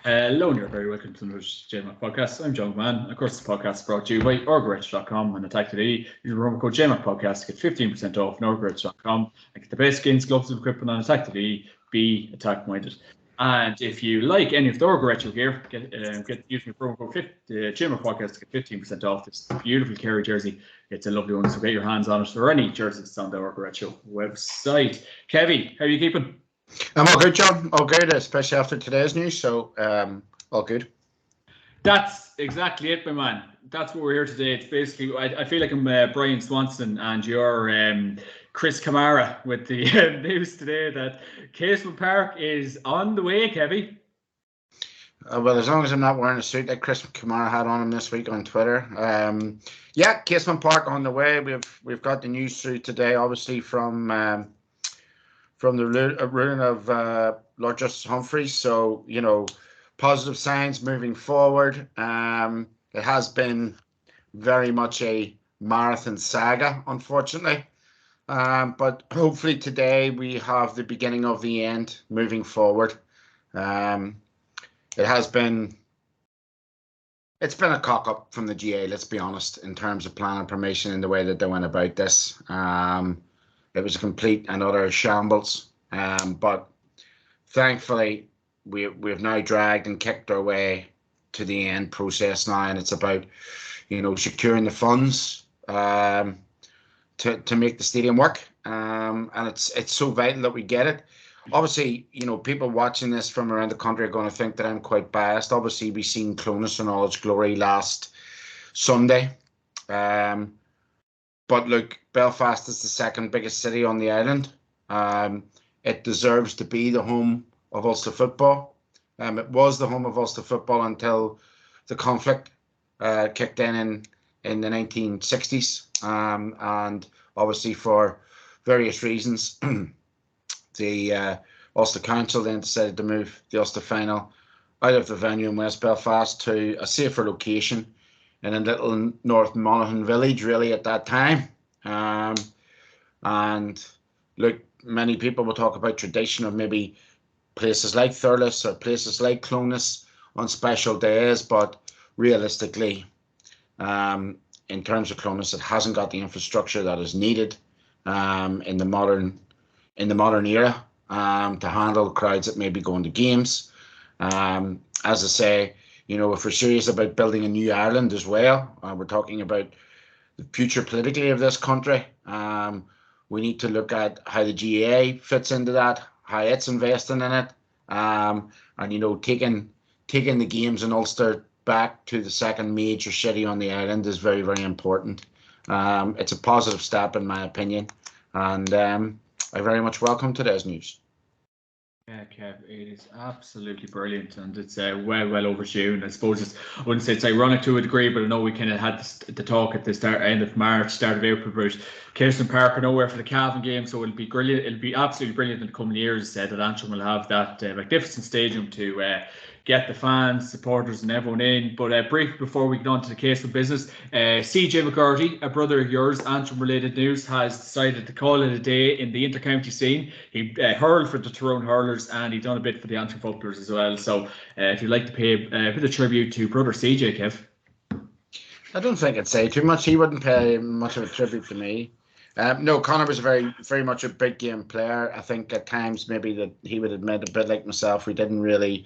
Hello, and you're very welcome to the CJ McCarty podcast. I'm John McMahon. Of course, the podcast is brought to you by Orgarech.com and Atak.ie. Use the promo code JMacPodcast to get 15% off on Orgarech.com and get the best skins, gloves, and equipment on Atak.ie. Be attack-minded. And if you like any of the Orgarech gear, get using the promo code JMacPodcast to get 15% off this beautiful Kerry jersey. It's a lovely one, so get your hands on it or any jerseys on the Orgarech website. Kevy, how are you keeping? I'm all good, John. All good, especially after today's news. So, all good. That's exactly it, my man. That's what we're here today. It's basically, I feel like I'm Brian Swanson and you're Chris Kamara with the news today that Casement Park is on the way, Kevy. Well, as long as I'm not wearing a suit that Chris Kamara had on him this week on Twitter. Yeah, Casement Park on the way. We've got the news through today, obviously from the ruling of Lord Justice Humphreys. So, positive signs moving forward. It has been very much a marathon saga, unfortunately. But hopefully today we have the beginning of the end moving forward. It's been a cock-up from the GAA, let's be honest, in terms of planning permission and the way that they went about this. It was a complete and utter shambles, but thankfully we've now dragged and kicked our way to the end process now, and it's about securing the funds to make the stadium work, and it's so vital that we get it. Obviously, people watching this from around the country are going to think that I'm quite biased. Obviously, we seen Clonus in all its glory last Sunday. But look, Belfast is the second biggest city on the island. It deserves to be the home of Ulster football. It was the home of Ulster football until the conflict kicked in the 1960s. And obviously for various reasons, the Ulster Council then decided to move the Ulster final out of the venue in West Belfast to a safer location in a little North Monaghan village, really, at that time. And look, many people will talk about tradition of maybe places like Thurles or places like Clonus on special days, but realistically, in terms of Clonus, it hasn't got the infrastructure that is needed in the modern era to handle crowds that may be going to games. As I say, if we're serious about building a new Ireland as well, we're talking about the future politically of this country. We need to look at how the GAA fits into that, how it's investing in it, and taking the games in Ulster back to the second major city on the island is very, very important. It's a positive step in my opinion, and I very much welcome today's news. Yeah, Kev, it is absolutely brilliant, and it's well overdue. And I suppose I wouldn't say it's ironic to a degree, but I know we kind of had the talk at the end of March, start of April, about Casement Park are nowhere for the Cavan game, so it'll be brilliant. It'll be absolutely brilliant in the coming years that Antrim will have that magnificent stadium to get the fans, supporters, and everyone in. But briefly before we get on to the case of business, CJ McCarty, a brother of yours, Antrim-related news, has decided to call it a day in the inter-county scene. He hurled for the Tyrone Hurlers, and he done a bit for the Antrim Folklers as well. So if you'd like to pay a bit of tribute to brother CJ, Kev. I don't think I'd say too much. He wouldn't pay much of a tribute to me. No, Conor was very, very much a big game player. I think at times maybe that he would admit, a bit like myself, we didn't really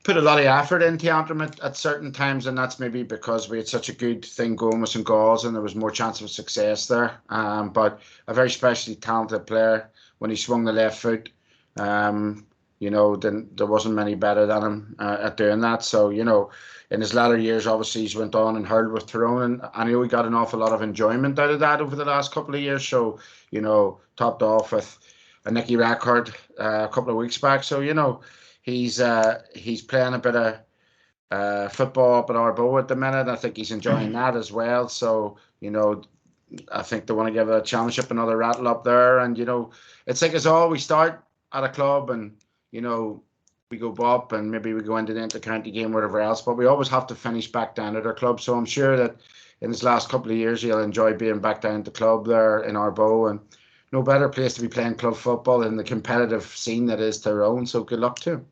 put a lot of effort into Antrim at certain times, and that's maybe because we had such a good thing going with St. Gauls and there was more chance of success there. But a very specially talented player. When he swung the left foot, then there wasn't many better than him at doing that. So, in his latter years, obviously, he's went on and hurled with Tyrone, and I know he got an awful lot of enjoyment out of that over the last couple of years. So, topped off with a Nicky Rackard a couple of weeks back. So, he's playing a bit of football up at Arbo at the minute. I think he's enjoying that as well. So, I think they want to give a championship another rattle up there. And, it's like us all, we start at a club and, we go up and maybe we go into the inter-county game, whatever else, but we always have to finish back down at our club. So I'm sure that in his last couple of years, he'll enjoy being back down at the club there in Arbo, and no better place to be playing club football in the competitive scene that is Tyrone. So good luck to him.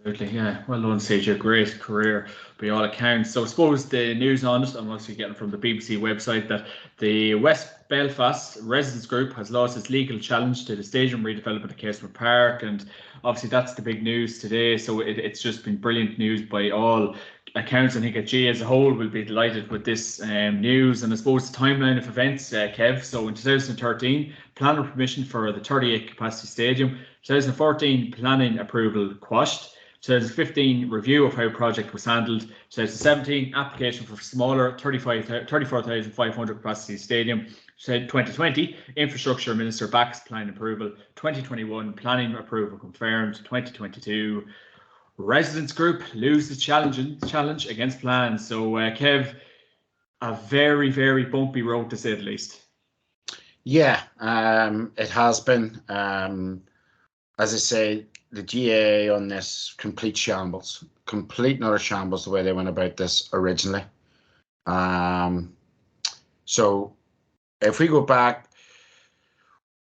Absolutely, yeah. Well done, CJ. Great career by all accounts. So I suppose the news on it, I'm mostly getting from the BBC website, that the West Belfast Residents Group has lost its legal challenge to the stadium redevelopment at Casement Park, and obviously that's the big news today. So it's just been brilliant news by all accounts. I think at GAA as a whole will be delighted with this news. And I suppose the timeline of events, Kev. So in 2013, planning permission for the 38 capacity stadium. 2014, planning approval quashed. 2015, review of how project was handled. 2017, application for smaller 34,500 capacity stadium. 2020, infrastructure minister backs plan approval. 2021, planning approval confirmed. 2022, residents group lose the challenge against plans. So, Kev, a very, very bumpy road to say the least. Yeah, it has been. As I say, the GAA on this complete shambles, complete and utter shambles the way they went about this originally. So if we go back,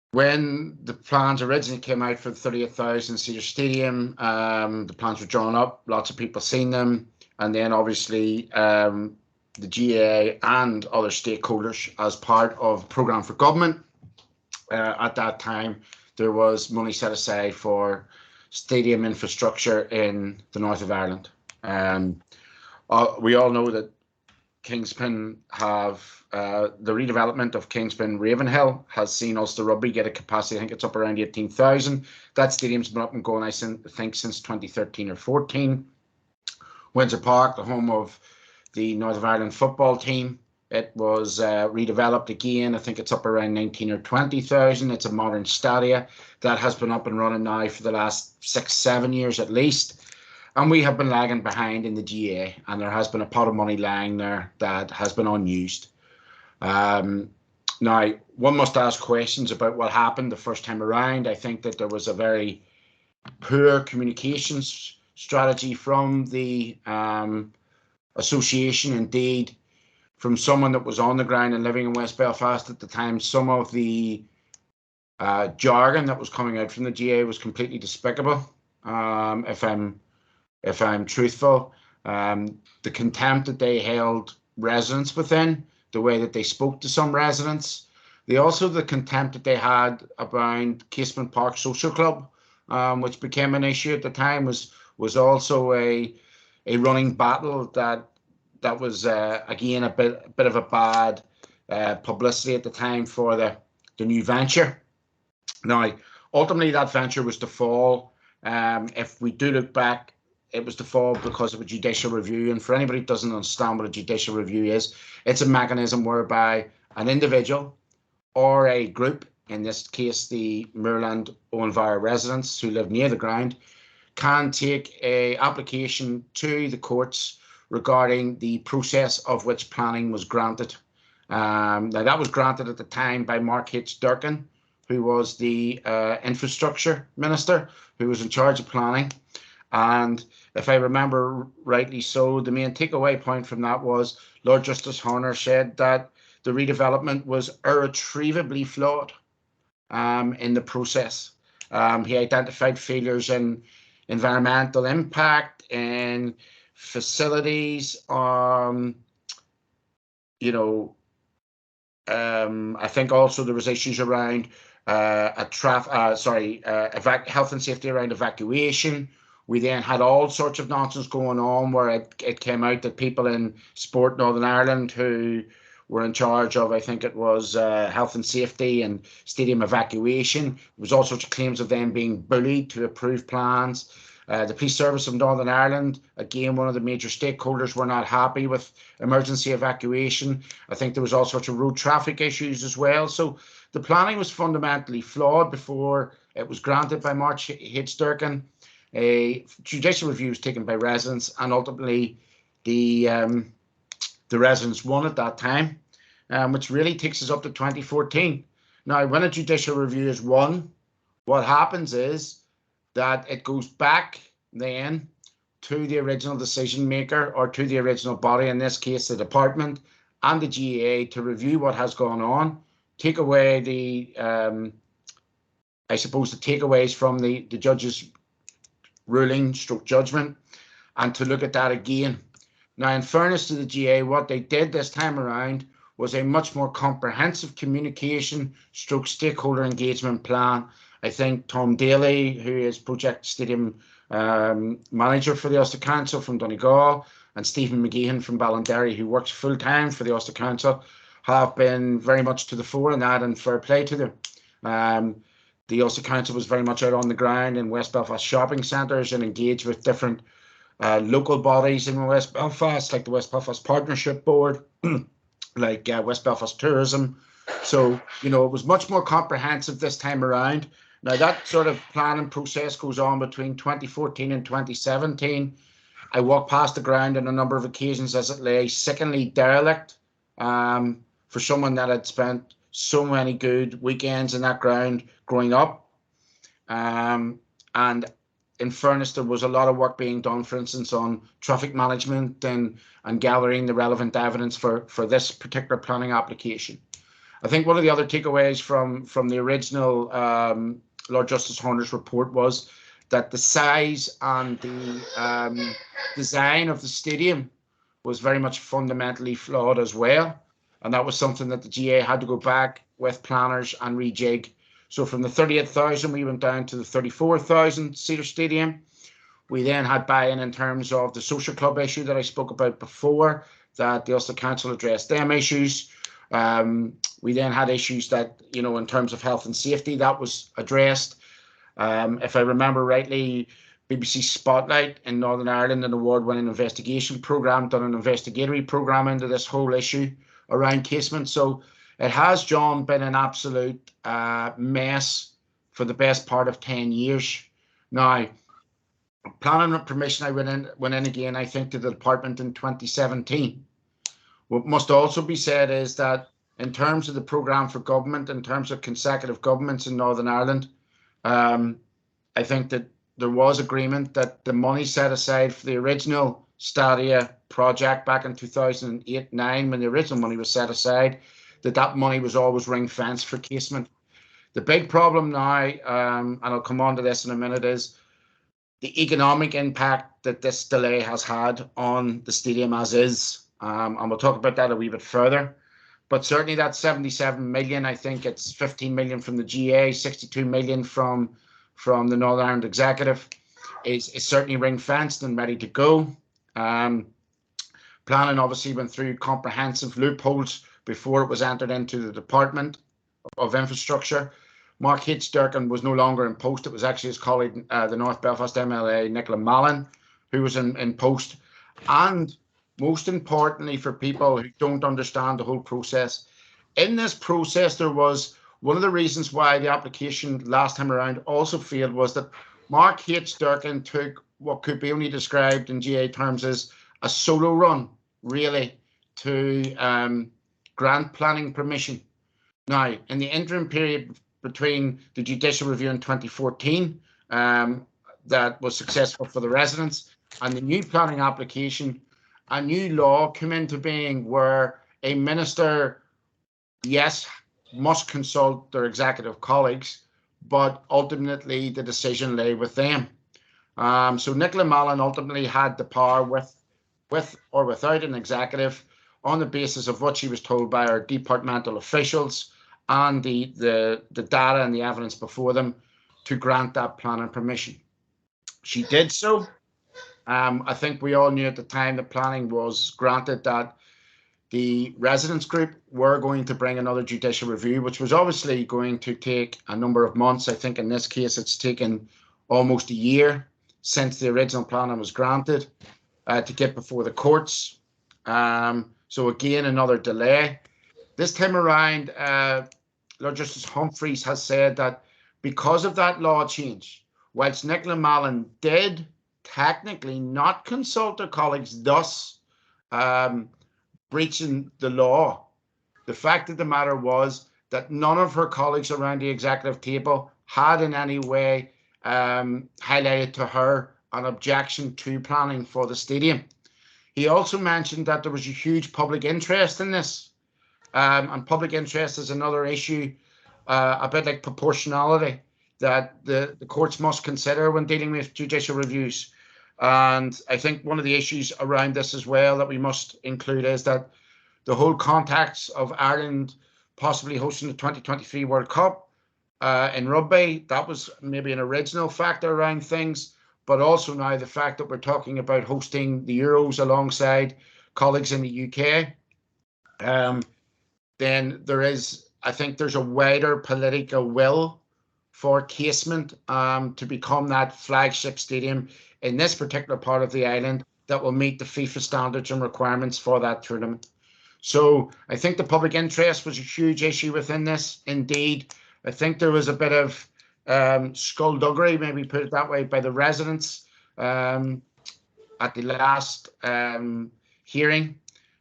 when the plans originally came out for the 38,000 seater stadium, the plans were drawn up, lots of people seen them, and then obviously the GAA and other stakeholders, as part of programme for government at that time, there was money set aside for stadium infrastructure in the north of Ireland. We all know that Kingspin have the redevelopment of Kingspin Ravenhill has seen Ulster Rugby get a capacity. I think it's up around 18,000. That stadium's been up and going, I think, since 2013 or 14. Windsor Park, the home of the North of Ireland football team, it was redeveloped again. I think it's up around 19 or 20,000. It's a modern stadia that has been up and running now for the last 6-7 years at least. And we have been lagging behind in the GAA, and there has been a pot of money lying there that has been unused. Now, one must ask questions about what happened the first time around. I think that there was a very poor communications strategy from the association, indeed, from someone that was on the ground and living in West Belfast at the time. Some of the jargon that was coming out from the GAA was completely despicable, if I'm truthful. The contempt that they held residents within, the way that they spoke to some residents, the contempt that they had around Casement Park Social Club, which became an issue at the time, was also a running battle that was again a bit of a bad publicity at the time for the new venture. Now, ultimately, that venture was to fall. If we do look back, it was to fall because of a judicial review. And for anybody who doesn't understand what a judicial review is, it's a mechanism whereby an individual or a group, in this case the Moorland Owenvire residents who live near the ground, can take a application to the courts regarding the process of which planning was granted. Now, that was granted at the time by Mark H. Durkin, who was the infrastructure minister, who was in charge of planning. And if I remember rightly so, the main takeaway point from that was Lord Justice Horner said that the redevelopment was irretrievably flawed in the process. He identified failures in environmental impact and facilities. I think also there was issues around health and safety around evacuation. We then had all sorts of nonsense going on where it came out that people in Sport Northern Ireland who were in charge of, I think it was health and safety and stadium evacuation. There was all sorts of claims of them being bullied to approve plans. The Police Service of Northern Ireland, again, one of the major stakeholders, were not happy with emergency evacuation. I think there was all sorts of road traffic issues as well. So the planning was fundamentally flawed before it was granted by Mark H. Durkin. A judicial review was taken by residents, and ultimately the residents won at that time, which really takes us up to 2014. Now, when a judicial review is won, what happens is that it goes back then to the original decision maker, or to the original body, in this case the department and the GAA, to review what has gone on, take away the takeaways from the judge's ruling stroke judgment, and to look at that again. Now, in fairness to the GAA, what they did this time around was a much more comprehensive communication stroke stakeholder engagement plan. I think Tom Daly, who is Project Stadium manager for the Ulster Council from Donegal, and Stephen McGeehan from Ballinderry, who works full-time for the Ulster Council, have been very much to the fore in that, and fair play to them. The Ulster Council was very much out on the ground in West Belfast shopping centres and engaged with different local bodies in West Belfast, like the West Belfast Partnership Board, like West Belfast Tourism. So, you know, it was much more comprehensive this time around. Now, that sort of planning process goes on between 2014 and 2017. I walked past the ground on a number of occasions as it lay sickeningly derelict for someone that had spent so many good weekends in that ground growing up. And in fairness, there was a lot of work being done, for instance, on traffic management and gathering the relevant evidence for this particular planning application. I think one of the other takeaways from the original Lord Justice Horner's report was that the size and the design of the stadium was very much fundamentally flawed as well. And that was something that the GAA had to go back with planners and rejig. So from the 38,000, we went down to the 34,000 seater stadium. We then had buy-in in terms of the social club issue that I spoke about before, that the Ulster Council addressed them issues. We then had issues that, you know, in terms of health and safety, that was addressed. If I remember rightly, BBC Spotlight in Northern Ireland, an award-winning investigation programme, done an investigatory programme into this whole issue around Casement. So it has, John, been an absolute mess for the best part of 10 years. Now, planning and permission, I went in again, I think, to the department in 2017. What must also be said is that in terms of the programme for government, in terms of consecutive governments in Northern Ireland, I think that there was agreement that the money set aside for the original Stadia project back in 2008-9, when the original money was set aside, that money was always ring-fenced for Casement. The big problem now, and I'll come on to this in a minute, is the economic impact that this delay has had on the stadium as is. And we'll talk about that a wee bit further. But certainly that 77 million, I think it's 15 million from the GAA, 62 million from the Northern Ireland Executive, is certainly ring-fenced and ready to go. Planning obviously went through comprehensive loopholes before it was entered into the Department of Infrastructure. Mark H. Durkin was no longer in post. It was actually his colleague, the North Belfast MLA, Nicola Mallon, who was in post. And most importantly, for people who don't understand the whole process, in this process, there was one of the reasons why the application last time around also failed was that Mark H. Durkin took what could be only described in GAA terms as a solo run, really, to grant planning permission. Now, in the interim period between the judicial review in 2014, that was successful for the residents, and the new planning application, a new law came into being where a minister, yes, must consult their executive colleagues, but ultimately the decision lay with them. So Nicola Mallon ultimately had the power with or without an executive on the basis of what she was told by our departmental officials and the data and the evidence before them to grant that planning permission. She did so. I think we all knew at the time the planning was granted that the residents group were going to bring another judicial review, which was obviously going to take a number of months. I think in this case, it's taken almost a year since the original planning was granted to get before the courts. So again, another delay. This time around, Lord Justice Humphreys has said that because of that law change, whilst Nicola Mallon did technically not consult her colleagues, thus breaching the law, the fact of the matter was that none of her colleagues around the executive table had in any way highlighted to her an objection to planning for the stadium. He also mentioned that there was a huge public interest in this, and public interest is another issue, a bit like proportionality. that the courts must consider when dealing with judicial reviews. And I think one of the issues around this as well that we must include is that the whole context of Ireland possibly hosting the 2023 World Cup in rugby, that was maybe an original factor around things, but also now the fact that we're talking about hosting the Euros alongside colleagues in the UK, then I think there's a wider political will for Casement to become that flagship stadium in this particular part of the island that will meet the FIFA standards and requirements for that tournament. So I think the public interest was a huge issue within this. Indeed, I think there was a bit of skullduggery, maybe put it that way, by the residents at the last hearing,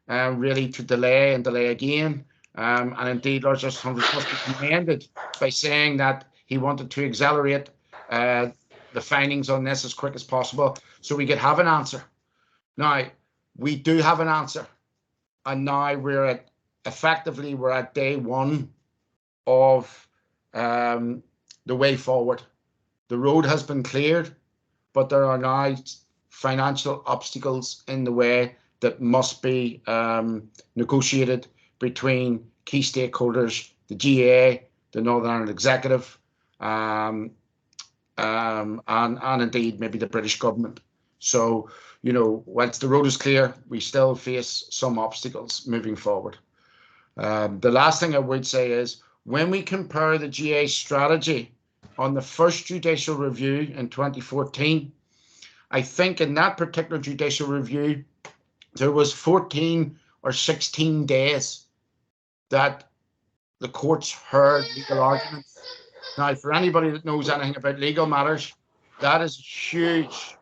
really to delay and delay again. And indeed, Lord Justice Humphreys must be commended by saying that he wanted to accelerate the findings on this as quick as possible so we could have an answer. Now, we do have an answer. And now we're at day one of the way forward. The road has been cleared, but there are now financial obstacles in the way that must be negotiated between key stakeholders, the GAA, the Northern Ireland Executive, and indeed maybe the British government. So, whilst the road is clear, we still face some obstacles moving forward. The last thing I would say is when we compare the GAA strategy on the first judicial review in 2014, I think in that particular judicial review, there was 14 or 16 days that the courts heard legal arguments. Now, for anybody that knows anything about legal matters, that is huge,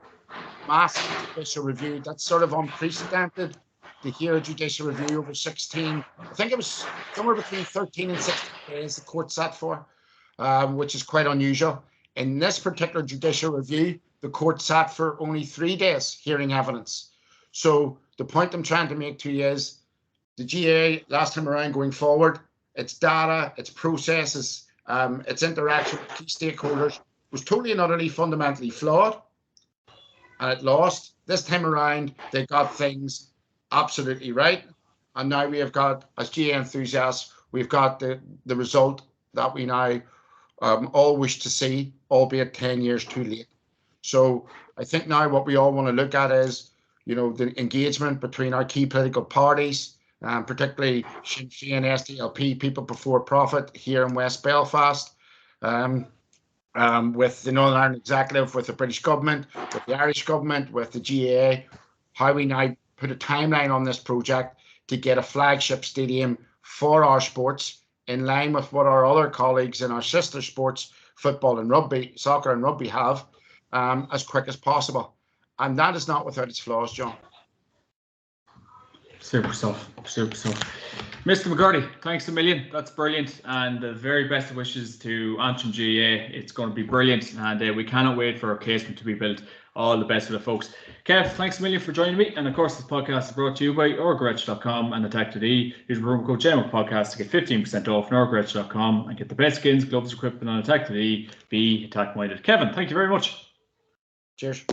massive judicial review. That's sort of unprecedented to hear a judicial review over 16. I think it was somewhere between 13 and 16 days the court sat for, which is quite unusual. In this particular judicial review, the court sat for only 3 days hearing evidence. So the point I'm trying to make to you is the GAA last time around going forward, its data, its processes, its interaction with key stakeholders was totally and utterly fundamentally flawed, and it lost. This time around, they got things absolutely right, and now we have got, as GAA enthusiasts, we've got the result that we now all wish to see, albeit 10 years too late. So I think now what we all want to look at is, the engagement between our key political parties, particularly Sinn Féin, SDLP, People Before Profit here in West Belfast, with the Northern Ireland Executive, with the British government, with the Irish government, with the GAA, how we now put a timeline on this project to get a flagship stadium for our sports in line with what our other colleagues in our sister sports, football and rugby, soccer and rugby have, as quick as possible. And that is not without its flaws, John. Super stuff. Mr. McGourty, thanks a million. That's brilliant. And the very best wishes to Antrim GAA. It's going to be brilliant. And we cannot wait for our casement to be built. All the best for the folks. Kev, thanks a million for joining me. And of course, this podcast is brought to you by Orgretch.com and Atak.ie. Use promo code GAA podcast to get 15% off on Orgretch.com and get the best skins, gloves, equipment on Atak.ie. Be attack minded. Kevin, thank you very much. Cheers.